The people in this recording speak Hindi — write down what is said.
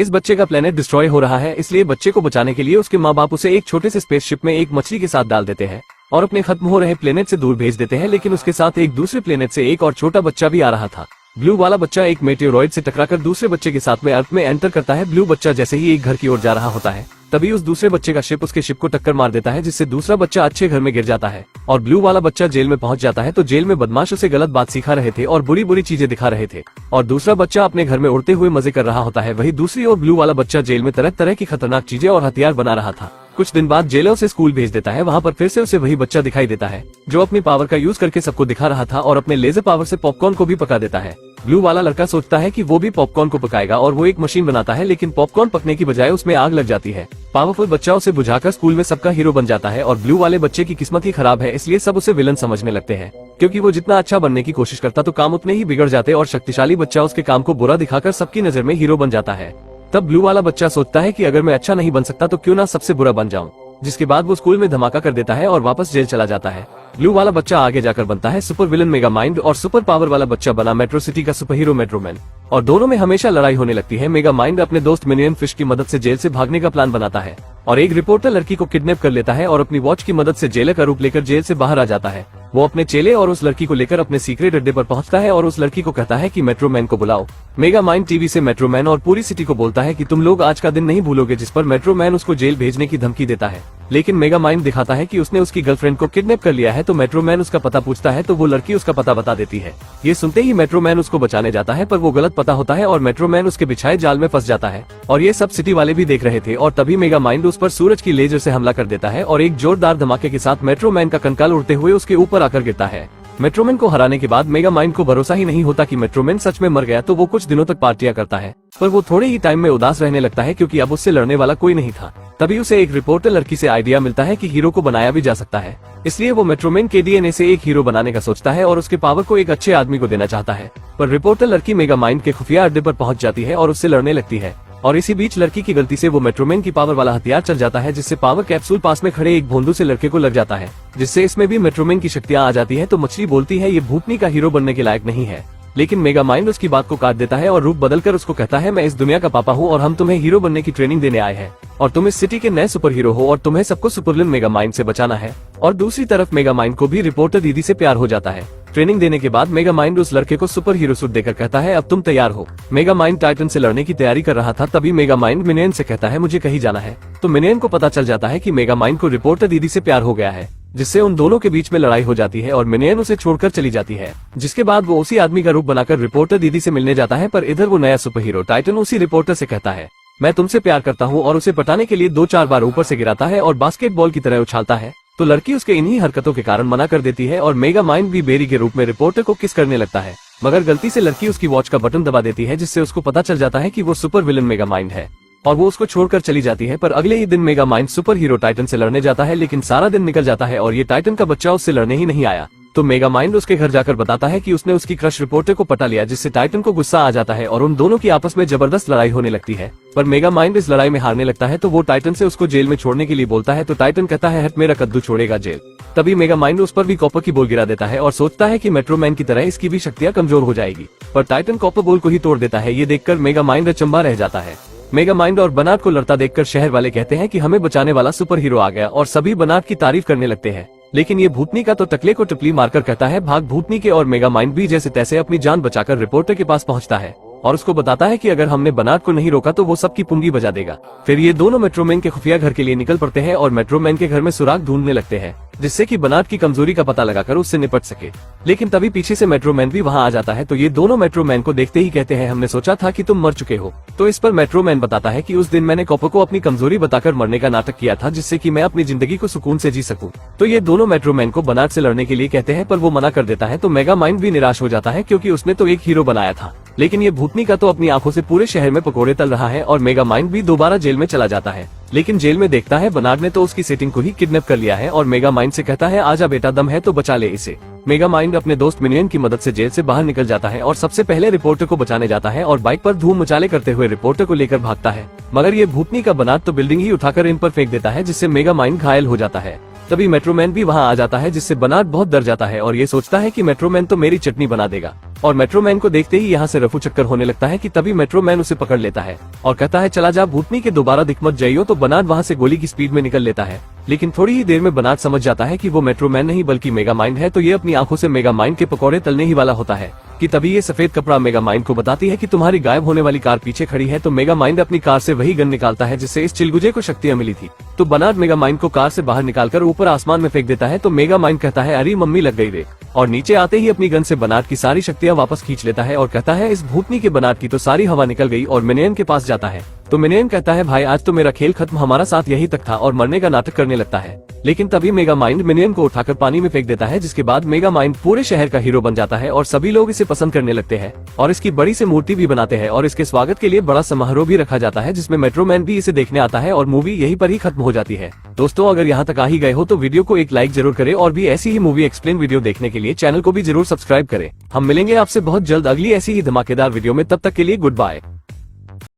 इस बच्चे का प्लेनेट डिस्ट्रॉय हो रहा है, इसलिए बच्चे को बचाने के लिए उसके माँ बाप उसे एक छोटे से स्पेसशिप में एक मछली के साथ डाल देते हैं और अपने खत्म हो रहे प्लेनेट से दूर भेज देते हैं। लेकिन उसके साथ एक दूसरे प्लेनेट से एक और छोटा बच्चा भी आ रहा था। ब्लू वाला बच्चा एक मेटेओरॉइड से टकराकर दूसरे बच्चे के साथ में अर्थ में एंटर करता है। ब्लू बच्चा जैसे ही एक घर की ओर जा रहा होता है, तभी उस दूसरे बच्चे का शिप उसके शिप को टक्कर मार देता है, जिससे दूसरा बच्चा अच्छे घर में गिर जाता है और ब्लू वाला बच्चा जेल में पहुंच जाता है। तो जेल में बदमाश उसे गलत बात सिखा रहे थे और बुरी बुरी चीजें दिखा रहे थे और दूसरा बच्चा अपने घर में उड़ते हुए मजे कर रहा होता है। वही दूसरी ओर ब्लू वाला बच्चा जेल में तरह तरह की खतरनाक चीजें और हथियार बना रहा था। कुछ दिन बाद जेलर उसे स्कूल भेज देता है। वहाँ पर फिर से उसे वही बच्चा दिखाई देता है जो अपनी पावर का यूज करके सबको दिखा रहा था और अपने लेजर पावर से पॉपकॉर्न को भी पका देता है। ब्लू वाला लड़का सोचता है कि वो भी पॉपकॉर्न को पकाएगा और वो एक मशीन बनाता है, लेकिन पॉपकॉर्न पकने की बजाय उसमें आग लग जाती है। पावरफुल बच्चा उसे बुझाकर स्कूल में सबका हीरो बन जाता है और ब्लू वाले बच्चे की किस्मत ही खराब है, इसलिए सब उसे विलन समझने लगते हैं, क्योंकि वो जितना अच्छा बनने की कोशिश करता तो काम उतने ही बिगड़ जाते और शक्तिशाली बच्चा उसके काम को बुरा दिखाकर सबकी नजर में हीरो बन जाता है। तब ब्लू वाला बच्चा सोचता है कि अगर मैं अच्छा नहीं बन सकता तो क्यों ना सबसे बुरा बन जाऊं, जिसके बाद वो स्कूल में धमाका कर देता है और वापस जेल चला जाता है। ब्लू वाला बच्चा आगे जाकर बनता है सुपर विलन मेगा माइंड और सुपर पावर वाला बच्चा बना मेट्रो सिटी का सुपर हीरो मेट्रोमैन और दोनों में हमेशा लड़ाई होने लगती है। मेगा माइंड अपने दोस्त मिनियन फिश की मदद से जेल से भागने का प्लान बनाता है और एक रिपोर्टर लड़की को किडनैप कर लेता है और अपनी वॉच की मदद से जेलर का रूप लेकर जेल से बाहर आ जाता है। वो अपने चेले और उस लड़की को लेकर अपने सीक्रेट अड्डे पर पहुंचता है और उस लड़की को कहता है कि मेट्रोमैन को बुलाओ। मेगा माइंड टीवी से मेट्रोमैन और पूरी सिटी को बोलता है कि तुम लोग आज का दिन नहीं भूलोगे जिस पर मेट्रोमैन उसको जेल भेजने की धमकी देता है। लेकिन मेगा माइंड दिखाता है कि उसने उसकी गर्लफ्रेंड को किडनैप कर लिया है। तो मेट्रोमैन उसका पता पूछता है तो वो लड़की उसका पता बता देती है। ये सुनते ही मेट्रोमैन उसको बचाने जाता है, पर वो गलत पता होता है और मेट्रोमैन उसके बिछाए जाल में फंस जाता है और ये सब सिटी वाले भी देख रहे थे। और तभी मेगा माइंड उस पर सूरज की लेजर से हमला कर देता है और एक जोरदार धमाके के साथ मेट्रोमैन का कंकाल उड़ते हुए उसके ऊपर आकर गिरता है। मेट्रोमैन को हराने के बाद मेगा माइंड को भरोसा ही नहीं होता कि मेट्रोमैन सच में मर गया। तो वो कुछ दिनों तक पार्टियां करता है, पर वो थोड़े ही टाइम में उदास रहने लगता है क्योंकि अब उससे लड़ने वाला कोई नहीं था। तभी उसे एक रिपोर्टर लड़की से आइडिया मिलता है कि हीरो को बनाया भी जा सकता है, इसलिए वो मेट्रोमैन के डीएनए से एक हीरो बनाने का सोचता है और उसके पावर को एक अच्छे आदमी को देना चाहता है। पर रिपोर्टर लड़की मेगा माइंड के खुफिया अड्डे पर पहुंच जाती है और उससे लड़ने लगती है और इसी बीच लड़की की गलती से वो मेट्रोमैन की पावर वाला हथियार चल जाता है, जिससे पावर कैप्सूल पास में खड़े एक भोंदू से लड़के को लग जाता है, जिससे इसमें भी मेट्रोमैन की शक्तियां आ जाती है। तो मछली बोलती है ये भूतनी का हीरो बनने के लायक नहीं है, लेकिन मेगा माइंड उसकी बात को काट देता है और रूप बदलकर उसको कहता है मैं इस दुनिया का पापा हूँ और हम तुम्हें हीरो बनने की ट्रेनिंग देने आए हैं और तुम इस सिटी के नए सुपर हीरो हो और तुम्हें सबको सुपरविलन मेगा माइंड से बचाना है। और दूसरी तरफ मेगा माइंड को भी रिपोर्टर दीदी से प्यार हो जाता है। ट्रेनिंग देने के बाद मेगा माइंड उस लड़के को सुपर हीरो सूट देकर कहता है अब तुम तैयार हो। मेगा माइंड टाइटन से लड़ने की तैयारी कर रहा था, तभी मेगा माइंड मिनियन से कहता है मुझे कहीं जाना है। तो मिनियन को पता चल जाता है कि मेगा माइंड को रिपोर्टर दीदी से प्यार हो गया है, जिससे उन दोनों के बीच में लड़ाई हो जाती है और मिनियन उसे छोड़कर चली जाती है। जिसके बाद वो उसी आदमी का रूप बनाकर रिपोर्टर दीदी से मिलने जाता है, पर इधर वो नया सुपर हीरो टाइटन उसी रिपोर्टर से कहता है मैं तुमसे प्यार करता हूँ और उसे पटाने के लिए 2-4 बार ऊपर से गिराता है और बास्केटबॉल की तरह उछालता है। तो लड़की उसके इन्हीं हरकतों के कारण मना कर देती है और मेगा माइंड भी बेरी के रूप में रिपोर्टर को किस करने लगता है, मगर गलती से लड़की उसकी वॉच का बटन दबा देती है, जिससे उसको पता चल जाता है कि वो सुपर विलन मेगा माइंड है और वो उसको छोड़कर चली जाती है। पर अगले ही दिन mega mind super hero Titan से लड़ने जाता है, लेकिन सारा दिन निकल जाता है और ये टाइटन का बच्चा उससे लड़ने ही नहीं आया। तो मेगा माइंड उसके घर जाकर बताता है कि उसने उसकी क्रश रिपोर्टर को पटा लिया, जिससे टाइटन को गुस्सा आ जाता है और उन दोनों की आपस में जबरदस्त लड़ाई होने लगती है। पर मेगा माइंड इस लड़ाई में हारने लगता है, तो वो टाइटन से उसको जेल में छोड़ने के लिए बोलता है। तो टाइटन कहता है हट मेरा कद्दू छोड़ेगा जेल। तभी मेगा माइंड उस पर भी कॉपर की बॉल गिरा देता है और सोचता है कि मेट्रोमैन की तरह इसकी भी शक्तियां कमजोर हो जाएगी, पर टाइटन कॉपर बॉल को ही तोड़ देता है। ये देखकर मेगा माइंड अचंभा रह जाता है। मेगा माइंड और बनाट को लड़ता देखकर शहर वाले कहते हैं कि हमें बचाने वाला सुपर हीरो आ गया और सभी बनाट की तारीफ करने लगते हैं। लेकिन ये भूतनी का तो टकले को टपली मारकर कहता है भाग भूतनी के, और मेगा माइंड भी जैसे तैसे अपनी जान बचाकर रिपोर्टर के पास पहुंचता है और उसको बताता है कि अगर हमने बनाट को नहीं रोका तो वो सबकी पुंगी बजा देगा। फिर ये दोनों मेट्रोमैन के खुफिया घर के लिए निकल पड़ते हैं और मेट्रोमैन के घर में सुराग ढूंढने लगते हैं, जिससे कि बनाट की कमजोरी का पता लगाकर उससे निपट सके। लेकिन तभी पीछे से मेट्रोमैन भी वहां आ जाता है। तो ये दोनों मेट्रोमैन को देखते ही कहते हैं हमने सोचा था कि तुम मर चुके हो। तो इस पर मेट्रोमैन बताता है कि उस दिन मैंने कॉपर को अपनी कमजोरी बताकर मरने का नाटक किया था, जिससे कि मैं अपनी जिंदगी को सुकून से जी सकूं। तो ये दोनों मेट्रोमैन को बनाट से लड़ने के लिए कहते हैं, पर वो मना कर देता है। तो मेगा माइंड भी निराश हो जाता है क्योंकि उसने तो एक हीरो बनाया था, लेकिन ये भूतनी का तो अपनी आंखों से पूरे शहर में पकोड़े तल रहा है। और मेगा माइंड भी दोबारा जेल में चला जाता है, लेकिन जेल में देखता है बनाट ने तो उसकी सेटिंग को ही किडनैप कर लिया है और मेगा माइंड से कहता है आजा बेटा, दम है तो बचा ले इसे। मेगा माइंड अपने दोस्त मिनियन की मदद से जेल से बाहर निकल जाता है और सबसे पहले रिपोर्टर को बचाने जाता है और बाइक पर धूम मचाले करते हुए रिपोर्टर को लेकर भागता है, मगर ये भूतनी का बनाट तो बिल्डिंग ही उठाकर इन पर फेंक देता है, जिससे मेगा माइंड घायल हो जाता है। तभी मेट्रोमैन भी वहाँ आ जाता है, जिससे बनाट बहुत डर जाता है और ये सोचता है कि मेट्रोमैन तो मेरी चटनी बना देगा। और मेट्रोमैन को देखते ही यहाँ से रफू चक्कर होने लगता है कि तभी मेट्रोमैन उसे पकड़ लेता है और कहता है चला जा भूतनी के दोबारा दिख मत जाइयो। तो बनाट वहाँ से गोली की स्पीड में निकल लेता है, लेकिन थोड़ी ही देर में बनाट समझ जाता है कि वो मेट्रोमैन नहीं बल्कि मेगामाइंड है। तो ये अपनी आंखों से मेगामाइंड के पकौड़े तलने ही वाला होता है कि तभी ये सफेद कपड़ा मेगामाइंड को बताती है कि तुम्हारी गायब होने वाली कार पीछे खड़ी है। तो मेगामाइंड अपनी कार से वही गन निकालता है जिससे इस चिलगुजे को शक्तियां मिली थी। तो बनाट मेगामाइंड को कार से बाहर निकालकर ऊपर आसमान में फेंक देता है। तो मेगामाइंड कहता है अरे मम्मी लग गई रे, और नीचे आते ही अपनी गन से बनाट की सारी शक्तियां वापस खींच लेता है और कहता है इस भूतनी के बनाट की तो सारी हवा निकल गई। और मिनियन के पास जाता है तो मिनियन कहता है भाई आज तो मेरा खेल खत्म, हमारा साथ यही तक था, और मरने का नाटक करने लगता है। लेकिन तभी मेगामाइंड मिनियन को उठाकर पानी में फेंक देता है, जिसके बाद मेगामाइंड पूरे शहर का हीरो बन जाता है और सभी लोग इसे पसंद करने लगते हैं और इसकी बड़ी सी मूर्ति भी बनाते हैं और इसके स्वागत के लिए बड़ा समारोह भी रखा जाता है, जिसमें मेट्रोमैन भी इसे देखने आता है और मूवी यहीं पर ही खत्म हो जाती है। दोस्तों अगर यहाँ तक आ ही गए हो तो वीडियो को एक लाइक जरूर करें और भी ऐसी ही मूवी एक्सप्लेन वीडियो देखने के लिए चैनल को भी जरूर सब्सक्राइब करें। हम मिलेंगे आपसे बहुत जल्द अगली ऐसी ही धमाकेदार वीडियो में, तब तक के लिए गुड बाय।